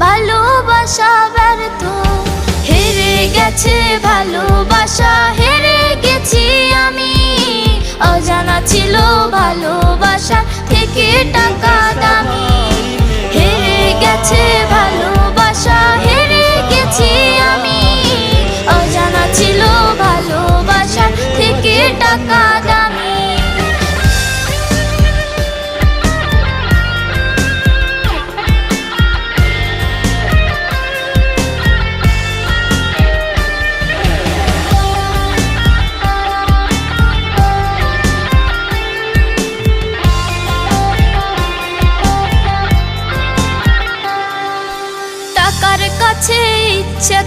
ভালোবাসা ব্যর্থ, হেরে গেছে ভালোবাসা, হেরে গেছি আমি। অজানা ছিল ভালোবাসা থেকে টাকা দামি, হেরে গেছে ভালোবাসা, হেরে গেছি আমি। অজানা ছিল ভালোবাসা থেকে টাকা দামি। টাকার কাছে ইচ্ছে